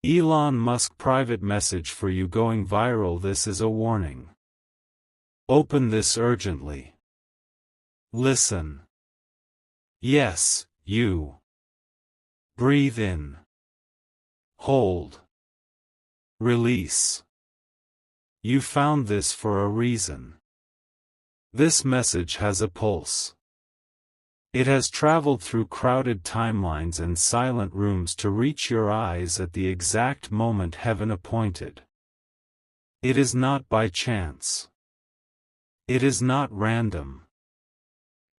Elon Musk private message for you going viral. This is a warning. Open this urgently. Listen. Yes, you. Breathe in. Hold. Release. You found this for a reason. This message has a pulse. It has traveled through crowded timelines and silent rooms to reach your eyes at the exact moment heaven appointed. It is not by chance. It is not random.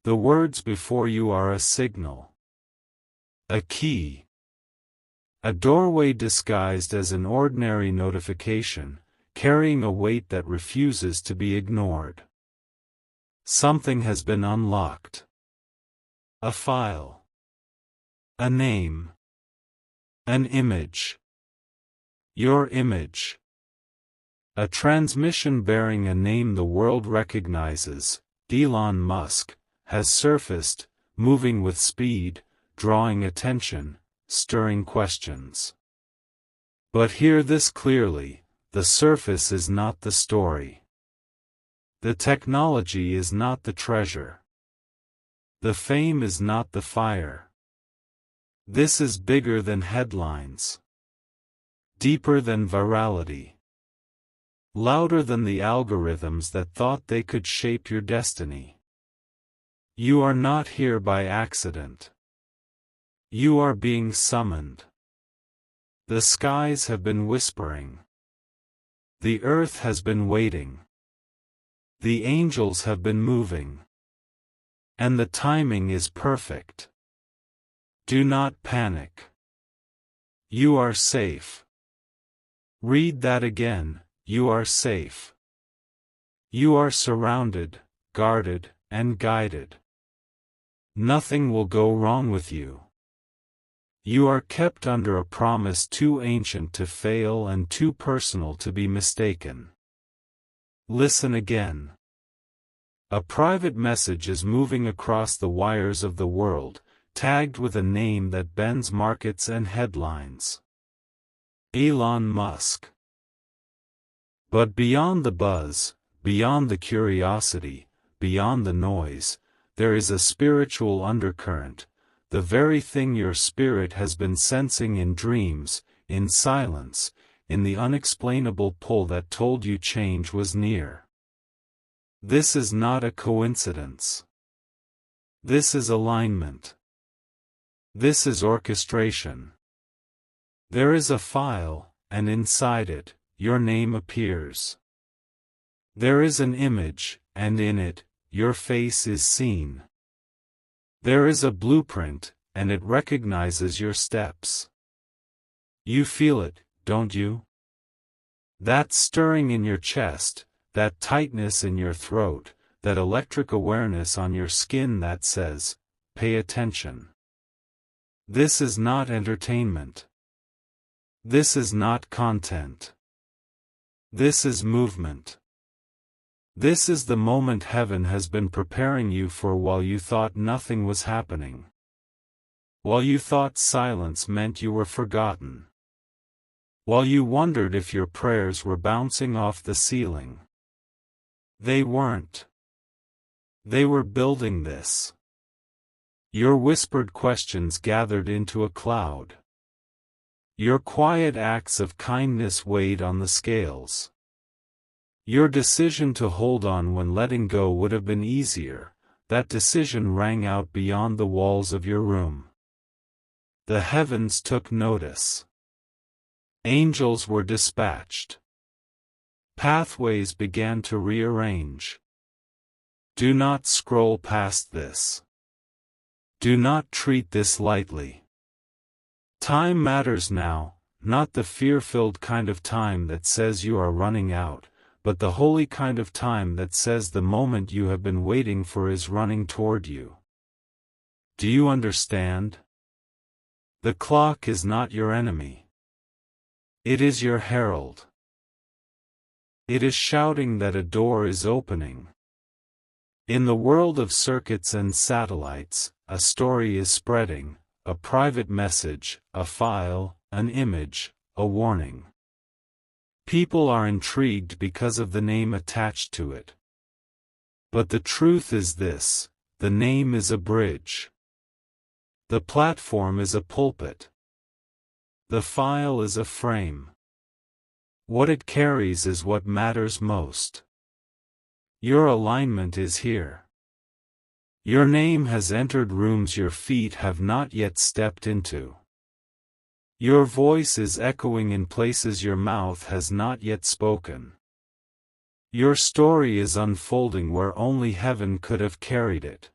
The words before you are a signal. A key. A doorway disguised as an ordinary notification, carrying a weight that refuses to be ignored. Something has been unlocked. A file. A name. An image. Your image. A transmission bearing a name the world recognizes, Elon Musk, has surfaced, moving with speed, drawing attention, stirring questions. But hear this clearly, the surface is not the story. The technology is not the treasure. The fame is not the fire. This is bigger than headlines. Deeper than virality. Louder than the algorithms that thought they could shape your destiny. You are not here by accident. You are being summoned. The skies have been whispering. The earth has been waiting. The angels have been moving. And the timing is perfect. Do not panic. You are safe. Read that again, you are safe. You are surrounded, guarded, and guided. Nothing will go wrong with you. You are kept under a promise too ancient to fail and too personal to be mistaken. Listen again. A private message is moving across the wires of the world, tagged with a name that bends markets and headlines. Elon Musk. But beyond the buzz, beyond the curiosity, beyond the noise, there is a spiritual undercurrent, the very thing your spirit has been sensing in dreams, in silence, in the unexplainable pull that told you change was near. This is not a coincidence. This is alignment. This is orchestration. There is a file, and inside it, your name appears. There is an image, and in it, your face is seen. There is a blueprint, and it recognizes your steps. You feel it, don't you? That stirring in your chest, that tightness in your throat, that electric awareness on your skin that says, pay attention. This is not entertainment. This is not content. This is movement. This is the moment heaven has been preparing you for while you thought nothing was happening. While you thought silence meant you were forgotten. While you wondered if your prayers were bouncing off the ceiling. They weren't. They were building this. Your whispered questions gathered into a cloud. Your quiet acts of kindness weighed on the scales. Your decision to hold on when letting go would have been easier, that decision rang out beyond the walls of your room. The heavens took notice. Angels were dispatched. Pathways began to rearrange. Do not scroll past this. Do not treat this lightly. Time matters now, not the fear-filled kind of time that says you are running out, but the holy kind of time that says the moment you have been waiting for is running toward you. Do you understand? The clock is not your enemy. It is your herald. It is shouting that a door is opening. In the world of circuits and satellites, a story is spreading, a private message, a file, an image, a warning. People are intrigued because of the name attached to it. But the truth is this: the name is a bridge. The platform is a pulpit. The file is a frame. What it carries is what matters most. Your alignment is here. Your name has entered rooms your feet have not yet stepped into. Your voice is echoing in places your mouth has not yet spoken. Your story is unfolding where only heaven could have carried it.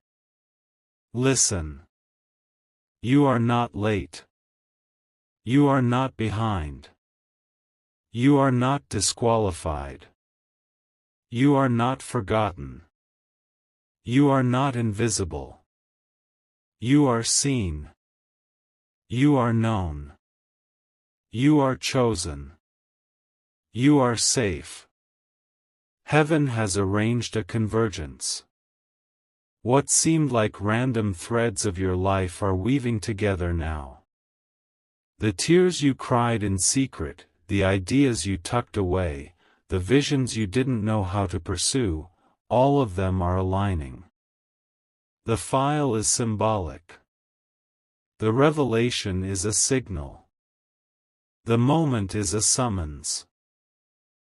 Listen. You are not late. You are not behind. You are not disqualified. You are not forgotten. You are not invisible. You are seen. You are known. You are chosen. You are safe. Heaven has arranged a convergence. What seemed like random threads of your life are weaving together now. The tears you cried in secret, the ideas you tucked away, the visions you didn't know how to pursue, all of them are aligning. The file is symbolic. The revelation is a signal. The moment is a summons.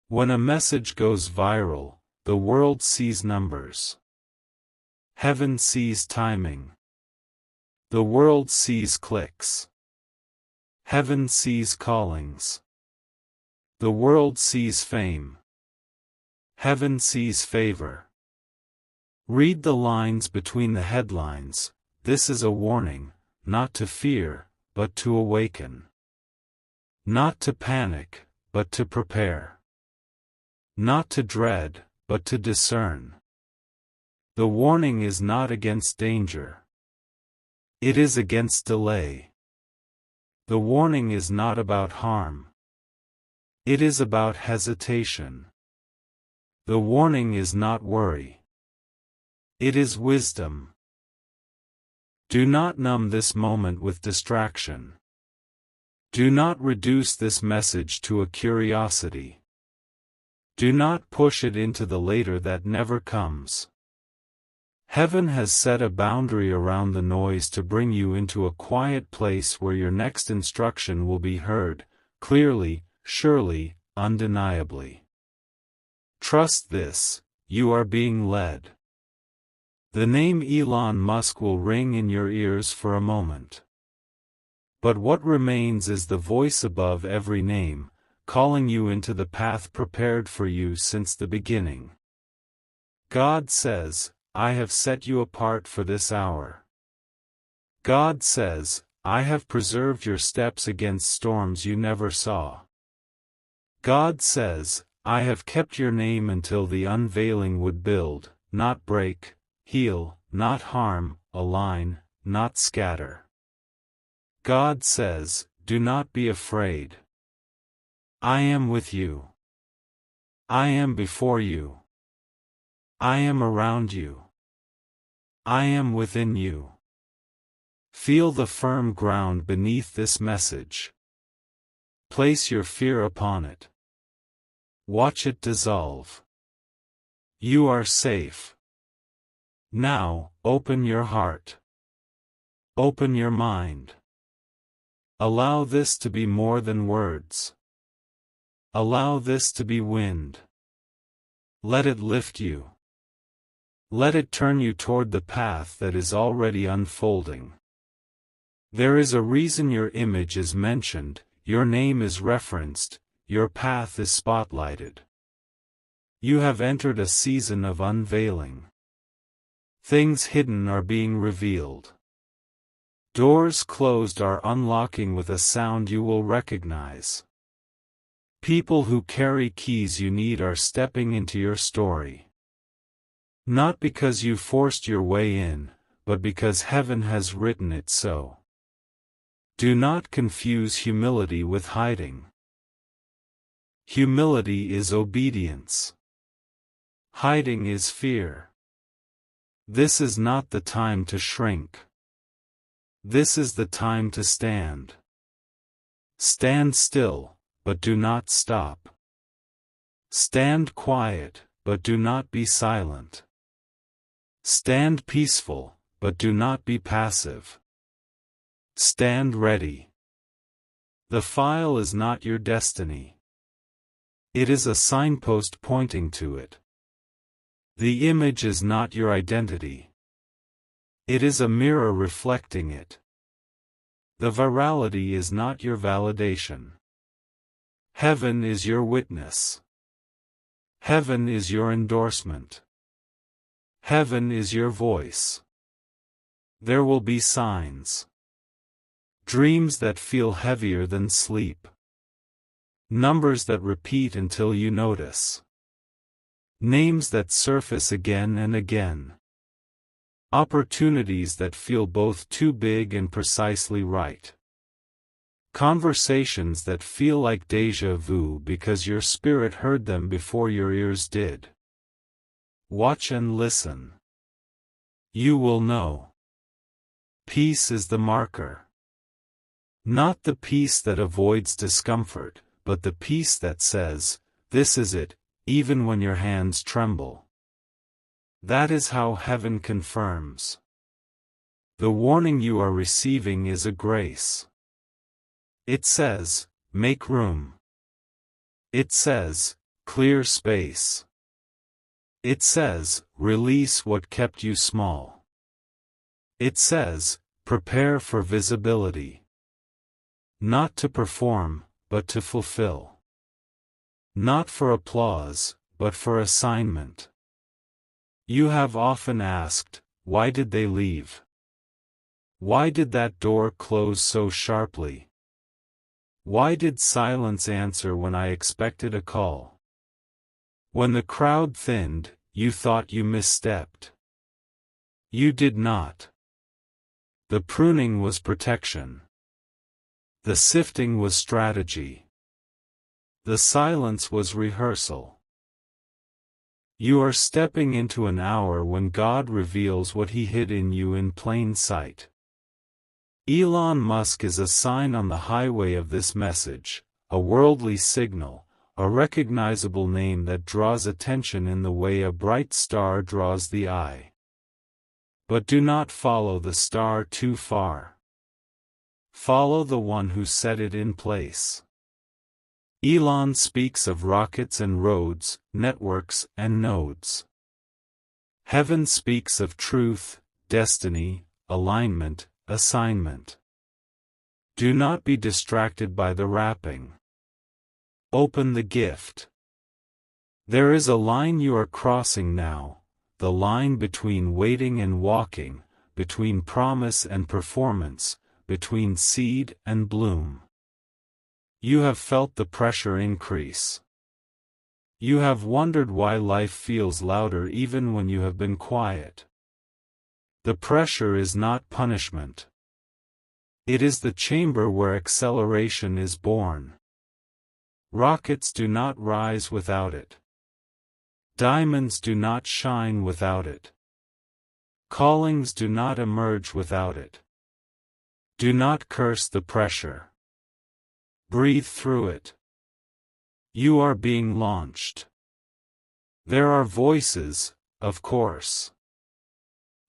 When a message goes viral, the world sees numbers. Heaven sees timing. The world sees clicks. Heaven sees callings. The world sees fame. Heaven sees favor. Read the lines between the headlines. This is a warning, not to fear, but to awaken. Not to panic, but to prepare. Not to dread, but to discern. The warning is not against danger. It is against delay. The warning is not about harm. It is about hesitation. The warning is not worry. It is wisdom. Do not numb this moment with distraction. Do not reduce this message to a curiosity. Do not push it into the later that never comes. Heaven has set a boundary around the noise to bring you into a quiet place where your next instruction will be heard, clearly, surely, undeniably. Trust this: you are being led. The name Elon Musk will ring in your ears for a moment. But what remains is the voice above every name, calling you into the path prepared for you since the beginning. God says, I have set you apart for this hour. God says, I have preserved your steps against storms you never saw. God says, I have kept your name until the unveiling would build, not break, heal, not harm, align, not scatter. God says, do not be afraid. I am with you. I am before you. I am around you. I am within you. Feel the firm ground beneath this message. Place your fear upon it. Watch it dissolve. You are safe. Now, open your heart. Open your mind. Allow this to be more than words. Allow this to be wind. Let it lift you. Let it turn you toward the path that is already unfolding. There is a reason your image is mentioned, your name is referenced, your path is spotlighted. You have entered a season of unveiling. Things hidden are being revealed. Doors closed are unlocking with a sound you will recognize. People who carry keys you need are stepping into your story. Not because you forced your way in, but because heaven has written it so. Do not confuse humility with hiding. Humility is obedience. Hiding is fear. This is not the time to shrink. This is the time to stand. Stand still, but do not stop. Stand quiet, but do not be silent. Stand peaceful, but do not be passive. Stand ready. The file is not your destiny. It is a signpost pointing to it. The image is not your identity. It is a mirror reflecting it. The virality is not your validation. Heaven is your witness. Heaven is your endorsement. Heaven is your voice. There will be signs. Dreams that feel heavier than sleep. Numbers that repeat until you notice. Names that surface again and again. Opportunities that feel both too big and precisely right. Conversations that feel like déjà vu because your spirit heard them before your ears did. Watch and listen. You will know. Peace is the marker. Not the peace that avoids discomfort, but the peace that says, "This is it," even when your hands tremble. That is how heaven confirms. The warning you are receiving is a grace. It says, "Make room." It says, "Clear space." It says, "Release what kept you small." It says, "Prepare for visibility." Not to perform, but to fulfill. Not for applause, but for assignment. You have often asked, why did they leave? Why did that door close so sharply? Why did silence answer when I expected a call? When the crowd thinned, you thought you misstepped. You did not. The pruning was protection. The sifting was strategy. The silence was rehearsal. You are stepping into an hour when God reveals what He hid in you in plain sight. Elon Musk is a sign on the highway of this message, a worldly signal, a recognizable name that draws attention in the way a bright star draws the eye. But do not follow the star too far. Follow the one who set it in place. Elon speaks of rockets and roads, networks and nodes. Heaven speaks of truth, destiny, alignment, assignment. Do not be distracted by the wrapping. Open the gift. There is a line you are crossing now, the line between waiting and walking, between promise and performance, between seed and bloom. You have felt the pressure increase. You have wondered why life feels louder even when you have been quiet. The pressure is not punishment. It is the chamber where acceleration is born. Rockets do not rise without it. Diamonds do not shine without it. Callings do not emerge without it. Do not curse the pressure. Breathe through it. You are being launched. There are voices, of course.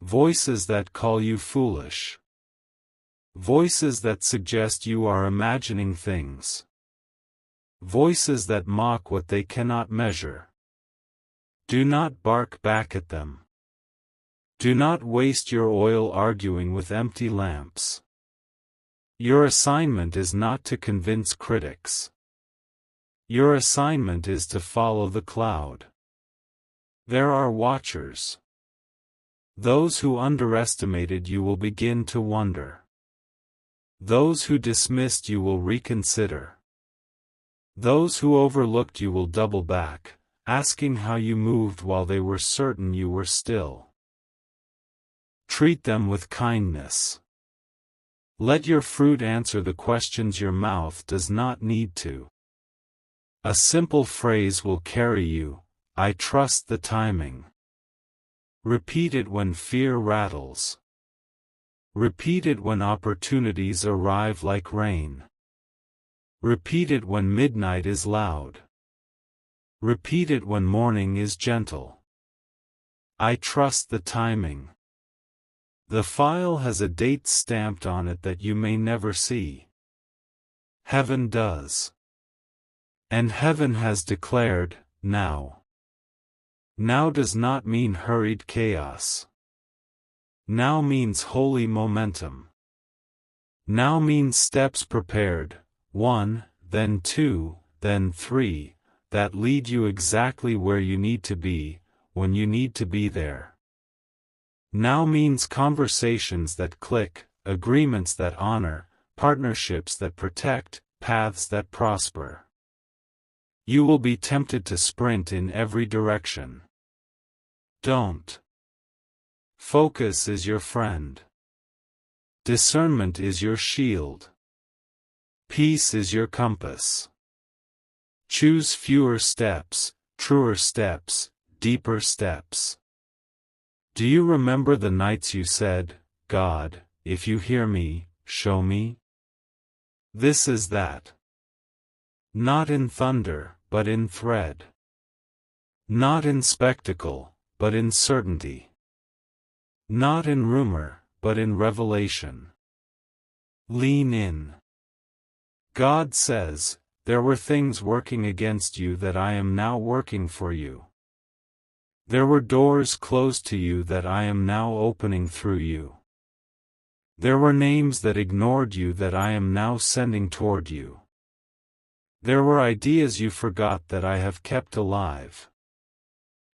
Voices that call you foolish. Voices that suggest you are imagining things. Voices that mock what they cannot measure. Do not bark back at them. Do not waste your oil arguing with empty lamps. Your assignment is not to convince critics. Your assignment is to follow the cloud. There are watchers. Those who underestimated you will begin to wonder. Those who dismissed you will reconsider. Those who overlooked you will double back, asking how you moved while they were certain you were still. Treat them with kindness. Let your fruit answer the questions your mouth does not need to. A simple phrase will carry you, "I trust the timing." Repeat it when fear rattles. Repeat it when opportunities arrive like rain. Repeat it when midnight is loud. Repeat it when morning is gentle. I trust the timing. The file has a date stamped on it that you may never see. Heaven does. And heaven has declared, now. Now does not mean hurried chaos. Now means holy momentum. Now means steps prepared, 1, then 2, then 3, that lead you exactly where you need to be, when you need to be there. Now means conversations that click, agreements that honor, partnerships that protect, paths that prosper. You will be tempted to sprint in every direction. Don't. Focus is your friend. Discernment is your shield. Peace is your compass. Choose fewer steps, truer steps, deeper steps. Do you remember the nights you said, God, if you hear me, show me? This is that. Not in thunder, but in thread. Not in spectacle, but in certainty. Not in rumor, but in revelation. Lean in. God says, there were things working against you that I am now working for you. There were doors closed to you that I am now opening through you. There were names that ignored you that I am now sending toward you. There were ideas you forgot that I have kept alive.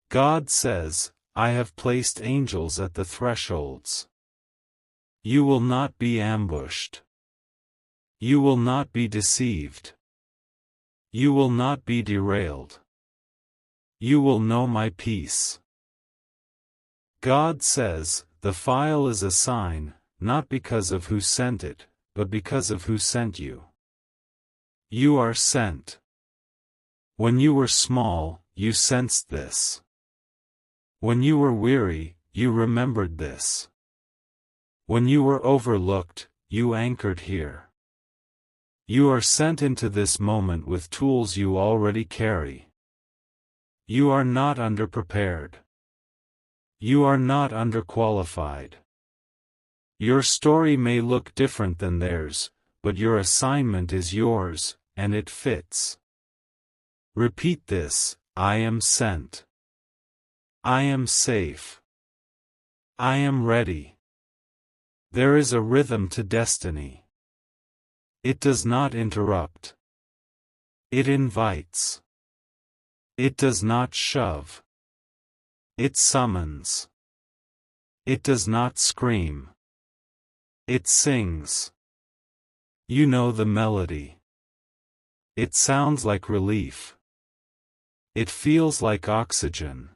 God says, I have placed angels at the thresholds. You will not be ambushed. You will not be deceived. You will not be derailed. You will know my peace. God says, the file is a sign, not because of who sent it, but because of who sent you. You are sent. When you were small, you sensed this. When you were weary, you remembered this. When you were overlooked, you anchored here. You are sent into this moment with tools you already carry. You are not underprepared. You are not underqualified. Your story may look different than theirs, but your assignment is yours, and it fits. Repeat this, I am sent. I am safe. I am ready. There is a rhythm to destiny. It does not interrupt. It invites. It does not shove. It summons. It does not scream. It sings. You know the melody. It sounds like relief. It feels like oxygen.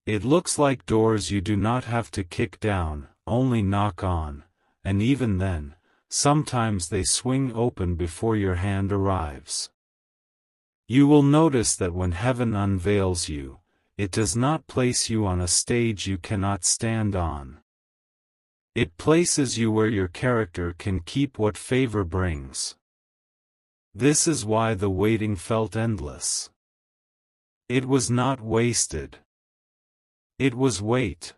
It looks like doors you do not have to kick down, only knock on, and even then, sometimes they swing open before your hand arrives. You will notice that when heaven unveils you, it does not place you on a stage you cannot stand on. It places you where your character can keep what favor brings. This is why the waiting felt endless. It was not wasted. It was weight.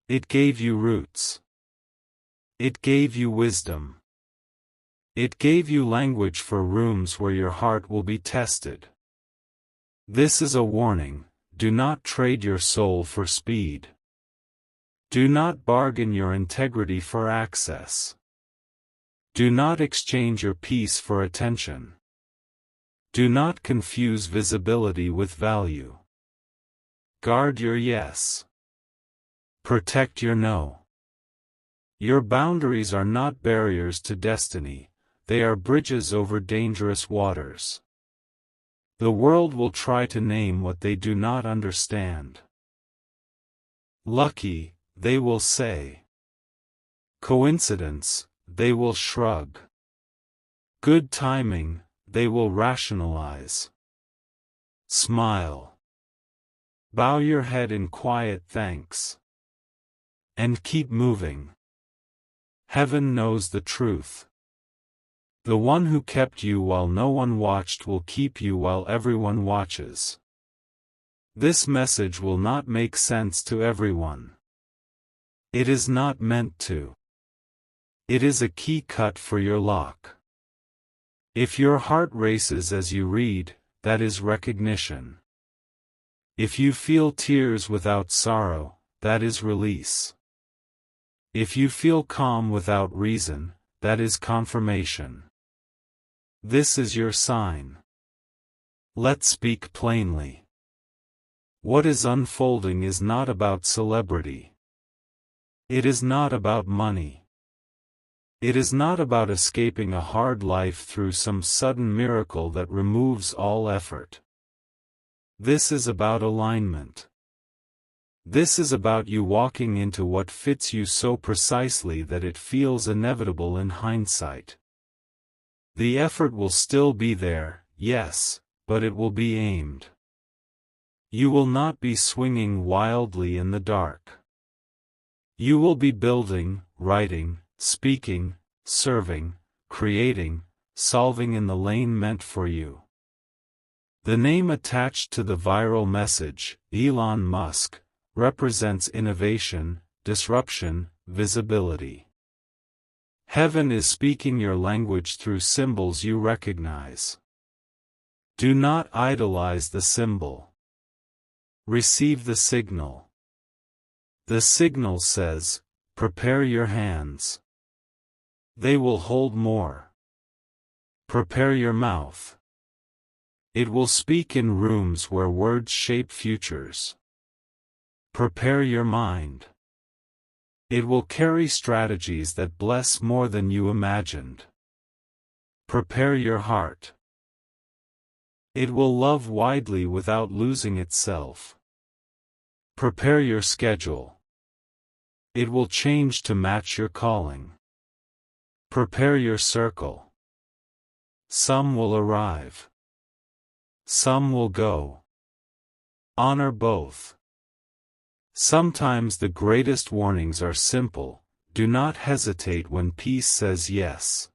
It gave you roots. It gave you wisdom. It gave you language for rooms where your heart will be tested. This is a warning, do not trade your soul for speed. Do not bargain your integrity for access. Do not exchange your peace for attention. Do not confuse visibility with value. Guard your yes. Protect your no. Your boundaries are not barriers to destiny, they are bridges over dangerous waters. The world will try to name what they do not understand. Lucky, they will say. Coincidence, they will shrug. Good timing, they will rationalize. Smile. Bow your head in quiet thanks. And keep moving. Heaven knows the truth. The one who kept you while no one watched will keep you while everyone watches. This message will not make sense to everyone. It is not meant to. It is a key cut for your lock. If your heart races as you read, that is recognition. If you feel tears without sorrow, that is release. If you feel calm without reason, that is confirmation. This is your sign. Let's speak plainly. What is unfolding is not about celebrity. It is not about money. It is not about escaping a hard life through some sudden miracle that removes all effort. This is about alignment. This is about you walking into what fits you so precisely that it feels inevitable in hindsight. The effort will still be there, yes, but it will be aimed. You will not be swinging wildly in the dark. You will be building, writing, speaking, serving, creating, solving in the lane meant for you. The name attached to the viral message, Elon Musk, represents innovation, disruption, visibility. Heaven is speaking your language through symbols you recognize. Do not idolize the symbol. Receive the signal. The signal says, prepare your hands. They will hold more. Prepare your mouth. It will speak in rooms where words shape futures. Prepare your mind. It will carry strategies that bless more than you imagined. Prepare your heart. It will love widely without losing itself. Prepare your schedule. It will change to match your calling. Prepare your circle. Some will arrive. Some will go. Honor both. Sometimes the greatest warnings are simple. Do not hesitate when peace says yes.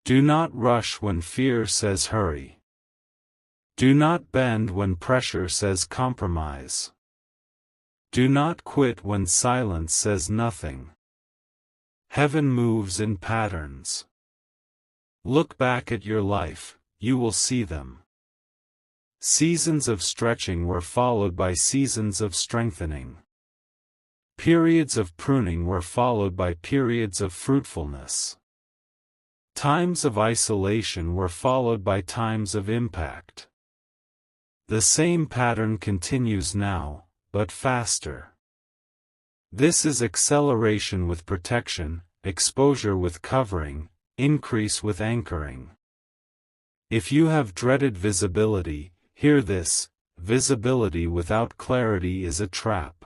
Do not rush when fear says hurry. Do not bend when pressure says compromise. Do not quit when silence says nothing. Heaven moves in patterns. Look back at your life, you will see them. Seasons of stretching were followed by seasons of strengthening. Periods of pruning were followed by periods of fruitfulness. Times of isolation were followed by times of impact. The same pattern continues now, but faster. This is acceleration with protection, exposure with covering, increase with anchoring. If you have dreaded visibility, hear this: visibility without clarity is a trap.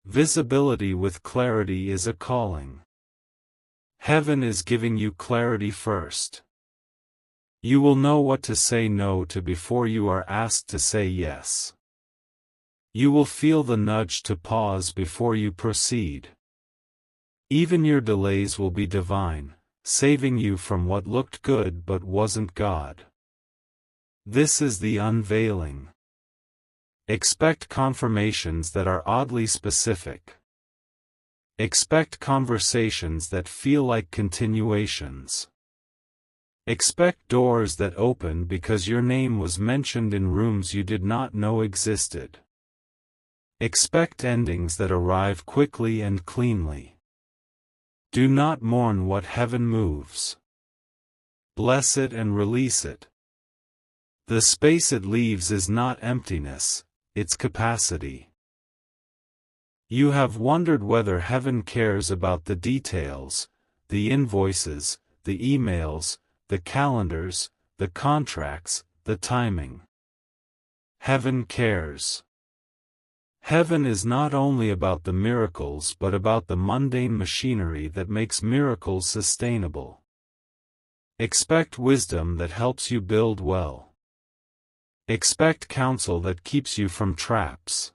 Visibility with clarity is a calling. Heaven is giving you clarity first. You will know what to say no to before you are asked to say yes. You will feel the nudge to pause before you proceed. Even your delays will be divine, saving you from what looked good but wasn't God. This is the unveiling. Expect confirmations that are oddly specific. Expect conversations that feel like continuations. Expect doors that open because your name was mentioned in rooms you did not know existed. Expect endings that arrive quickly and cleanly. Do not mourn what heaven moves. Bless it and release it. The space it leaves is not emptiness, it's capacity. You have wondered whether heaven cares about the details, the invoices, the emails, the calendars, the contracts, the timing. Heaven cares. Heaven is not only about the miracles but about the mundane machinery that makes miracles sustainable. Expect wisdom that helps you build well. Expect counsel that keeps you from traps.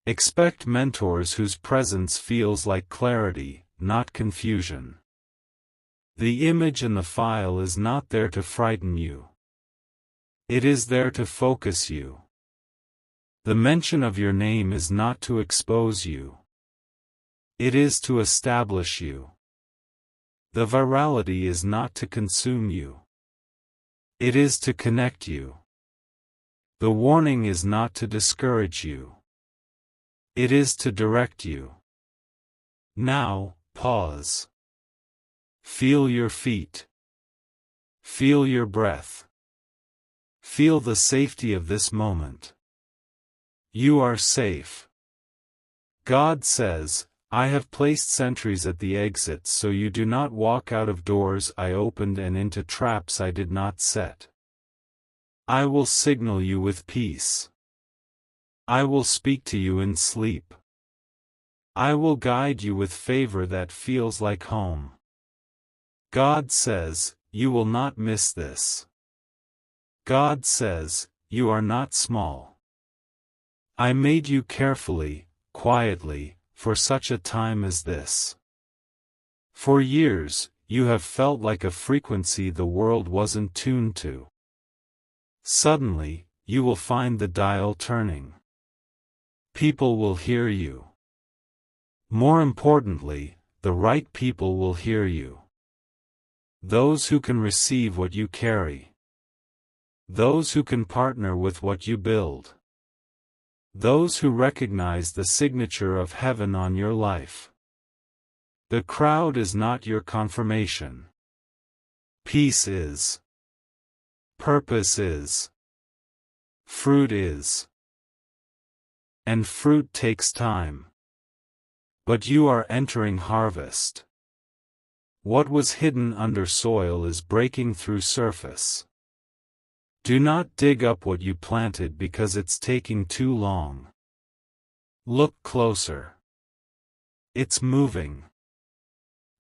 Expect mentors whose presence feels like clarity, not confusion. The image in the file is not there to frighten you. It is there to focus you. The mention of your name is not to expose you. It is to establish you. The virality is not to consume you. It is to connect you. The warning is not to discourage you. It is to direct you. Now, pause. Feel your feet. Feel your breath. Feel the safety of this moment. You are safe. God says, I have placed sentries at the exits so you do not walk out of doors I opened and into traps I did not set. I will signal you with peace. I will speak to you in sleep. I will guide you with favor that feels like home. God says, you will not miss this. God says, you are not small. I made you carefully, quietly, for such a time as this. For years, you have felt like a frequency the world wasn't tuned to. Suddenly, you will find the dial turning. People will hear you. More importantly, the right people will hear you. Those who can receive what you carry. Those who can partner with what you build. Those who recognize the signature of heaven on your life. The crowd is not your confirmation. Peace is. Purpose is. Fruit is. And fruit takes time. But you are entering harvest. What was hidden under soil is breaking through surface. Do not dig up what you planted because it's taking too long. Look closer. It's moving.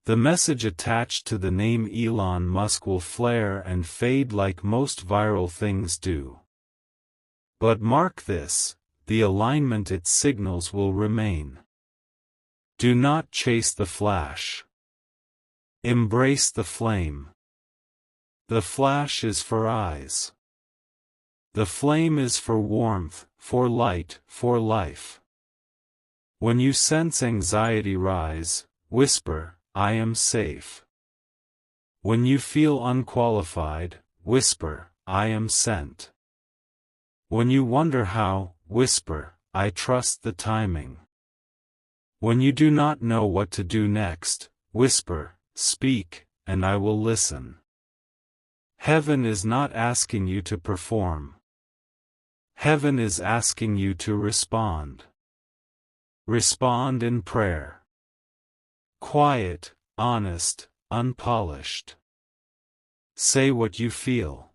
The message attached to the name Elon Musk will flare and fade like most viral things do. But mark this, the alignment it signals will remain. Do not chase the flash. Embrace the flame. The flash is for eyes. The flame is for warmth, for light, for life. When you sense anxiety rise, whisper, I am safe. When you feel unqualified, whisper, I am sent. When you wonder how, whisper, I trust the timing. When you do not know what to do next, whisper, speak, and I will listen. Heaven is not asking you to perform. Heaven is asking you to respond. Respond in prayer. Quiet, honest, unpolished. Say what you feel.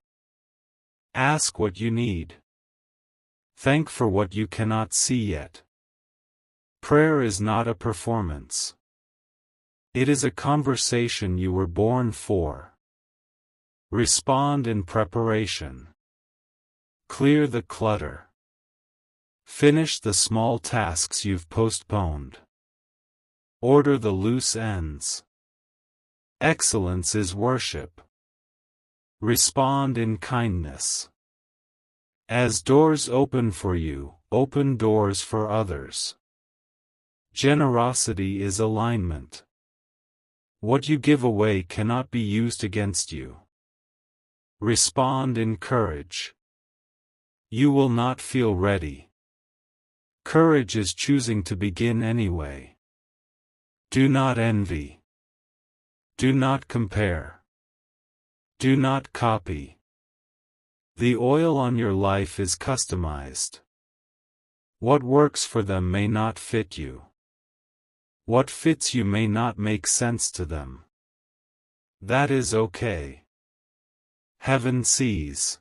Ask what you need. Thank for what you cannot see yet. Prayer is not a performance. It is a conversation you were born for. Respond in preparation. Clear the clutter. Finish the small tasks you've postponed. Order the loose ends. Excellence is worship. Respond in kindness. As doors open for you, open doors for others. Generosity is alignment. What you give away cannot be used against you. Respond in courage. You will not feel ready. Courage is choosing to begin anyway. Do not envy. Do not compare. Do not copy. The oil on your life is customized. What works for them may not fit you. What fits you may not make sense to them. That is okay. Heaven sees.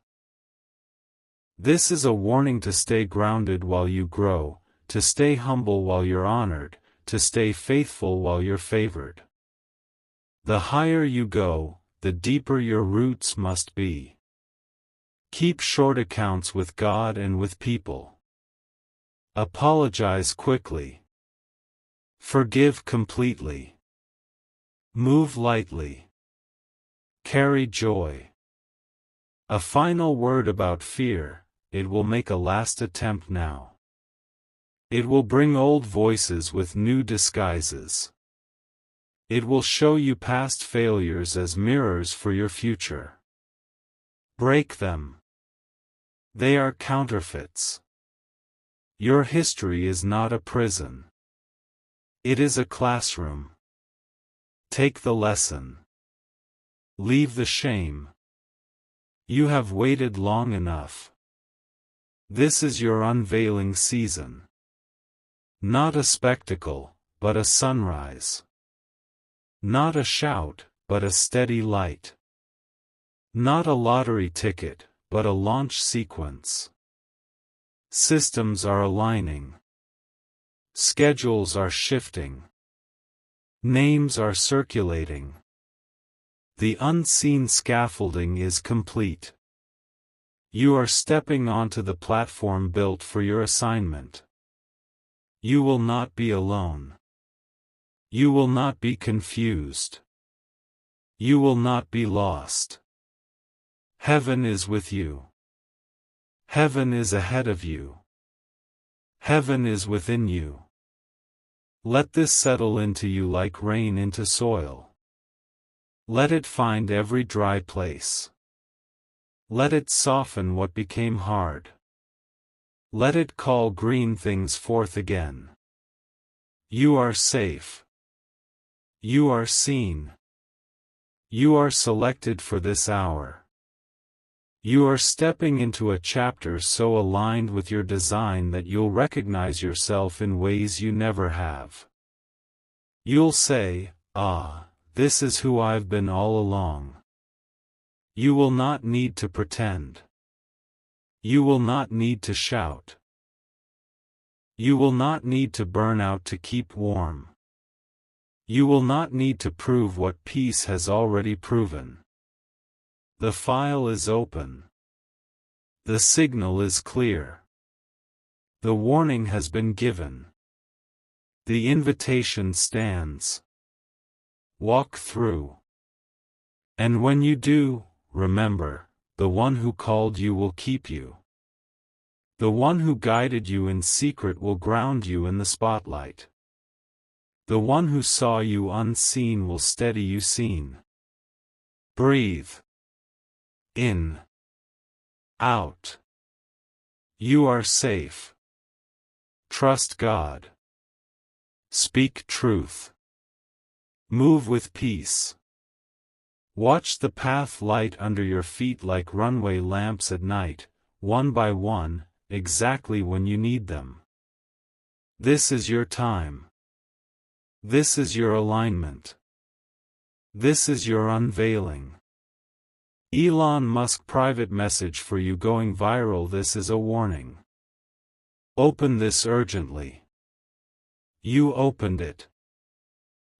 This is a warning to stay grounded while you grow, to stay humble while you're honored, to stay faithful while you're favored. The higher you go, the deeper your roots must be. Keep short accounts with God and with people. Apologize quickly. Forgive completely. Move lightly. Carry joy. A final word about fear, it will make a last attempt now. It will bring old voices with new disguises. It will show you past failures as mirrors for your future. Break them. They are counterfeits. Your history is not a prison. It is a classroom. Take the lesson. Leave the shame. You have waited long enough. This is your unveiling season. Not a spectacle, but a sunrise. Not a shout, but a steady light. Not a lottery ticket, but a launch sequence. Systems are aligning. Schedules are shifting. Names are circulating. The unseen scaffolding is complete. You are stepping onto the platform built for your assignment. You will not be alone. You will not be confused. You will not be lost. Heaven is with you. Heaven is ahead of you. Heaven is within you. Let this settle into you like rain into soil. Let it find every dry place. Let it soften what became hard. Let it call green things forth again. You are safe. You are seen. You are selected for this hour. You are stepping into a chapter so aligned with your design that you'll recognize yourself in ways you never have. You'll say, "Ah, this is who I've been all along." You will not need to pretend. You will not need to shout. You will not need to burn out to keep warm. You will not need to prove what peace has already proven. The file is open. The signal is clear. The warning has been given. The invitation stands. Walk through. And when you do, remember, the one who called you will keep you. The one who guided you in secret will ground you in the spotlight. The one who saw you unseen will steady you seen. Breathe. In. Out. You are safe. Trust God. Speak truth. Move with peace. Watch the path light under your feet like runway lamps at night, one by one, exactly when you need them. This is your time. This is your alignment. This is your unveiling. Elon Musk private message for you going viral. This is a warning. Open this urgently. You opened it.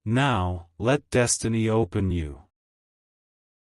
Now, let destiny open you.